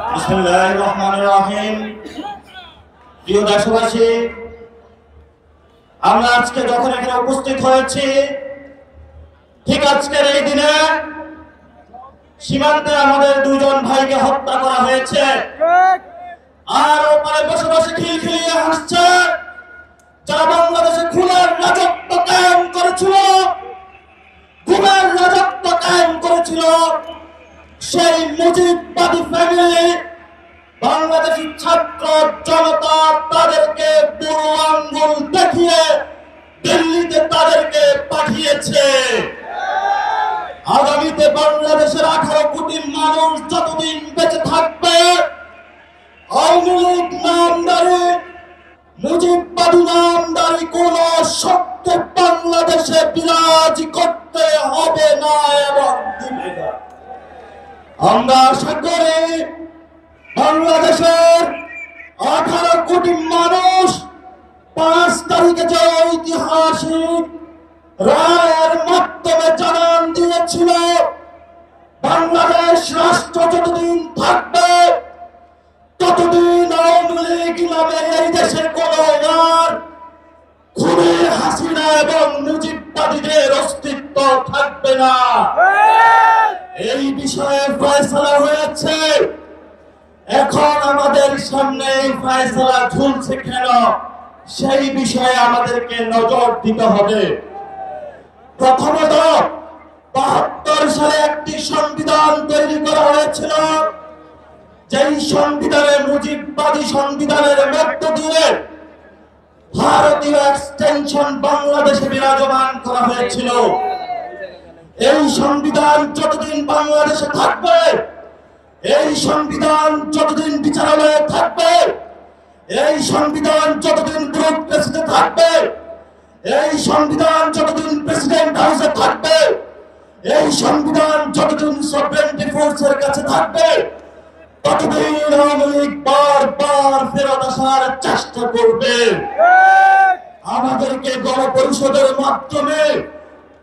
বিসমিল্লাহির রহমানির রহিম। প্রিয় দেশবাসী, আমরা আজকে যখন এখানে উপস্থিত হয়েছি, ঠিক আজকের এই দিনে সীমান্তে আমাদের দুজন ভাইকে হত্যা করা হয়েছে, আর ওপারে বসে বসে খিলখিলিয়ে হাসছে যারা বাংলাদেশে খুনের রাজত্ব কায়েম করেছিল, খুনের রাজত্ব কায়েম করেছিল। সেই মুজিববাদী ফ্যামিলি, বাংলাদেশি ছাত্র জনতা তাদেরকে বুড়ো আঙ্গুল দেখিয়ে দিল্লিতে তাদেরকে পাঠিয়েছে। আগামীতে বাংলাদেশের 18 কোটি মানুষ যতদিন বেঁচে থাকবে, আওয়ামী লীগ নামদারি, মুজিববাদী নামদারি কোন শক্তি বাংলাদেশে বিরাজ করতে হবে না এবং দিবে না। আমরা আশা করি বাংলাদেশের 18 কোটি মানুষ 5 তারিখে যে ঐতিহাসিক রায়ের মাধ্যমে জানান দিয়েছিল, বাংলাদেশ রাষ্ট্র যতদিন থাকবে ততদিন আওয়ামী লীগ নামে এই দেশে কোনো আর খুনে হাসিনা এবং মুজিববাদীদের অস্তিত্ব থাকবে না। এই বিষয়ে ফয়সালা হয়েছে। এখন আমাদের সামনে এই ফয়সালা ঝুলছে কেন, সেই বিষয়ে আমাদেরকে নজর দিতে হবে। প্রথমত, 72 সালে একটি সংবিধান তৈরি করা হয়েছিল, যেই সংবিধানে মুজিববাদী সংবিধানের মধ্য দিয়ে ভারতীয় এক্সটেনশন বাংলাদেশে বিরাজমান করা হয়েছিল। এই সংবিধান যতদিন বাংলাদেশে থাকবে, এই সংবিধান যতদিন বিচারালয়ে থাকবে, এই সংবিধান যতদিন ব্যুরোক্রেসিতে থাকবে, এই সংবিধান যতদিন প্রেসিডেন্ট হাউসে থাকবে, এই সংবিধান যতদিন সভরেন্টি ফোর্সের কাছে থাকবে, ততদিন আওয়ামী লীগ বারবার ফেরত আসার চেষ্টা করবে। আমাদেরকে গণপরিষদের মাধ্যমে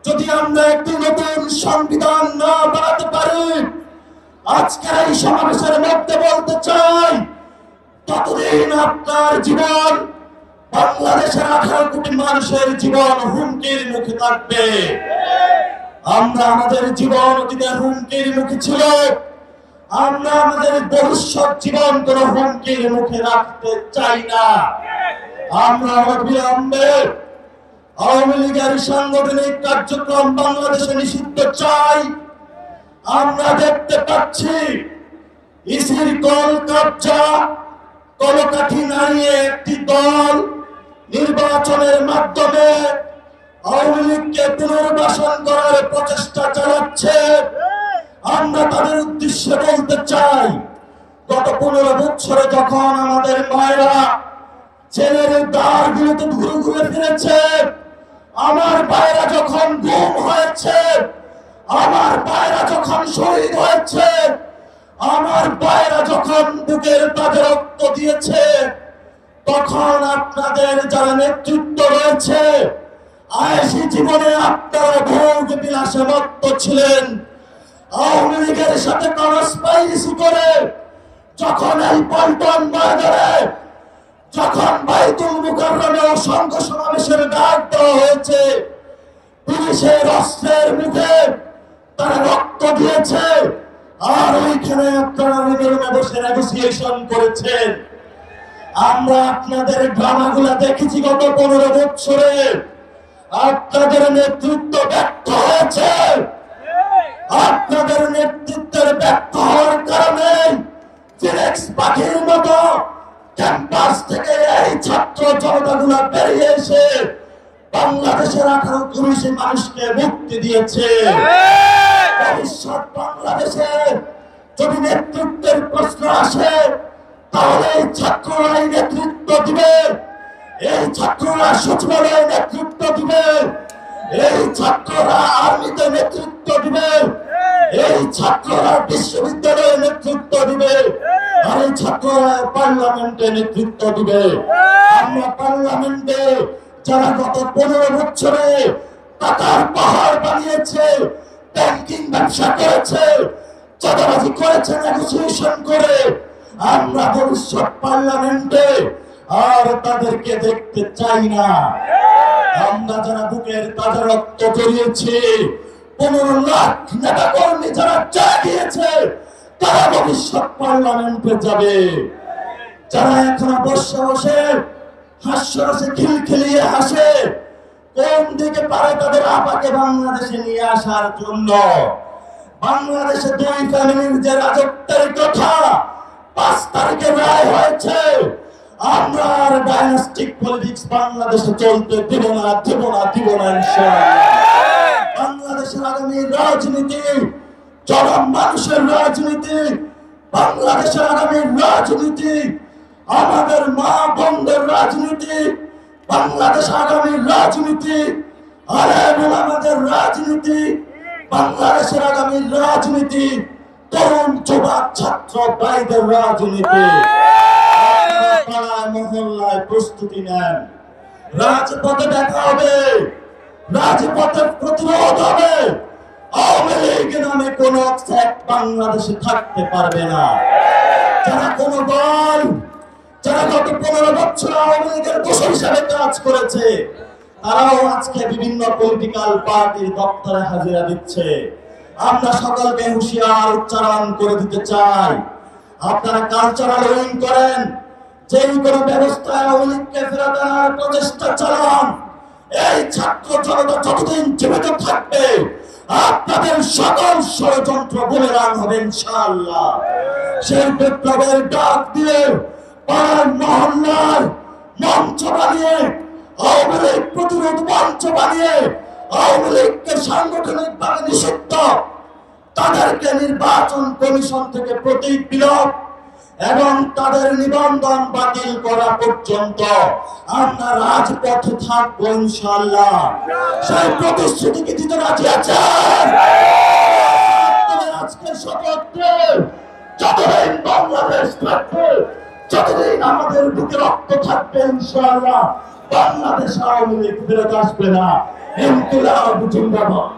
যদি আমরা একটি নতুন সংবিধান না বানাতে পারি, আজকের এই সমাবেশের মধ্যে বলতে চাই, ততদিন আপনার জীবন, বাংলাদেশের 18 কোটি মানুষের জীবন হুমকির মুখে থাকবে। আমরা আমাদের জীবন অতীতে হুমকির মুখে ছিল, আমরা আমাদের ভবিষ্যৎ জীবন কোন হুমকির মুখে রাখতে চাই না। আমরা অবিলম্বে আওয়ামী লীগের সাংগঠনিক কার্যক্রম বাংলাদেশে নিষিদ্ধ চাই। আমরা দেখতে পাচ্ছি ইসির কল কবজা, কলকাঠি নাড়িয়ে একটি দল নির্বাচনের মাধ্যমে আওয়ামী লীগকে পুনর্বাসন করার প্রচেষ্টা চালাচ্ছে। আমরা তাদের উদ্দেশ্যে বলতে চাই, গত 15 বছরে যখন আমাদের মায়েরা জেলের দ্বারগুলোতে ঘুরে ঘুরে ফিরেছে, আমার ভাইরা যখন গুম হয়েছে, আমার ভাইরা যখন শহীদ হয়েছে, আমার ভাইরা যখন বুকের তাজে রক্ত দিয়েছে, তখন আপনাদের যারা নেতৃত্ব রয়েছে, আয়েশি জীবনে আপনারা ভোগ বিলাসে মত্ত ছিলেন। আওয়ামী লীগের সাথে কনস্পাইরেসি করে যখন এই পল্টন বাজারে, যখন বাইতুল মুকাররমে অসংখ্য সমাবেশের ডাক দেওয়া হয়েছে, পুলিশের অস্ত্রের মুখে তারা রক্ত দিয়েছে, আর ওইখানে আপনারা রুমে বসে নেগোসিয়েশন করেছেন। আমরা আপনাদের ড্রামাগুলা দেখেছি গত 15 বছরে। আপনাদের নেতৃত্ব ব্যর্থ হয়েছে। আপনাদের নেতৃত্বের ব্যর্থ হওয়ার কারণে ফিনিক্স পাখির মতো ক্যাম্পাস থেকে এই ছাত্র জনতাগুলো বেরিয়ে এসে বাংলাদেশের 18 কোটি মানুষকে মুক্তি দিয়েছে। ভবিষ্যৎ বাংলাদেশে যদি নেতৃত্বের প্রশ্ন আসে, তাহলে এই ছাত্ররাই নেতৃত্ব দিবে, এই ছাত্ররা সচিবালয়ে নেতৃত্ব দিবে, এই ছাত্ররা আর্মিতে নেতৃত্ব দিবে, এই ছাত্ররা বিশ্ববিদ্যালয়ে নেতৃত্ব দিবে, আর এই ছাত্ররা পার্লামেন্টে নেতৃত্ব দিবে। আমরা পার্লামেন্টে যারা গত 15 বছরে টাকার পাহাড় বানিয়েছে, ব্যাংকিং ব্যবসা করেছে, চাঁদাবাজি করেছে নেগোসিয়েশন করে। আমরা ভবিষ্যৎ পার্লামেন্টে আর তাদেরকে দেখতে চাই না। আমরা যারা বুকের তাজা রক্ত জড়িয়েছি, 15 লাখ নেতা কর্মী যারা জাগিয়েছে, তারা ভবিষ্যৎ পার্লামেন্টে যাবে। যারা এখনো বসে বসে হাস্যরসে খিলখিলিয়ে হাসে, কোন দিকে পারে তাদের আপাকে বাংলাদেশে নিয়ে আসার জন্য। বাংলাদেশে 2 ফ্যামিলির যে রাজত্বের কথা 5 তারিখে রায় হয়েছে, আমরা আর ডাইনাস্টিক পলিটিক্স বাংলাদেশে চলতে দেব না, দেব না, দেব না ইনশাআল্লাহ। বাংলাদেশের আগামী রাজনীতি জনমানুষের রাজনীতি, বাংলাদেশের আগামী রাজনীতি আমাদের মা বোনদের রাজনীতি, বাংলাদেশ আগামী রাজনীতি আলেম ওলামাদের রাজনীতি, বাংলাদেশের আগামী রাজনীতি তরুণ যুবক ছাত্র ভাইদের রাজনীতি। পাড়ায় মহল্লায় প্রস্তুতি নেন, রাজপথে দেখা হবে, রাজপথে প্রতিরোধ হবে। আওয়ামী লীগ নামে কোন বাংলাদেশে থাকতে পারবে না। যারা কোন দল, যারা গত 15 বছর আওয়ামী লীগের দোষর হিসাবে কাজ করেছে, তারাও আজকে বিভিন্ন পলিটিক্যাল পার্টির দপ্তরে হাজিরা দিচ্ছে। আমরা সকলকে হুঁশিয়ার উচ্চারণ করে দিতে চাই, আপনারা কালচারাল উইং করেন, যে কোনো ব্যবস্থায় আওয়ামী লীগকে ফেরত আনার প্রচেষ্টা চালান। এই ছাত্র জনতা যতদিন জীবিত থাকবে, আপনাদের সকল ষড়যন্ত্র বুমেরাং হবে ইনশাআল্লাহ। সেই বিপ্লবের ডাক দিয়ে পাড়ার মহল্লার মঞ্চ বানিয়ে, আওয়ামী লীগ প্রতিরোধ মঞ্চ বানিয়ে, আওয়ামী লীগকে সাংগঠনিকভাবে নিষিদ্ধ, তাদেরকে নির্বাচন কমিশন থেকে প্রতীক বিলোপ এবং তাদের নিবন্ধন বাতিল করা পর্যন্ত আমরা রাজপথে থাকবো ইনশাআল্লাহ। সেই প্রতিশ্রুতি কি দিতে রাজি আছেন? আজকে শপথ নেন, যতদিন বাংলাদেশ থাকবে, যতদিন আমাদের বুকে রক্ত থাকবে ইনশাআল্লাহ বাংলাদেশ আওয়ামী লীগ ফেরত আসবে না। ইনকিলাব জিন্দাবাদ।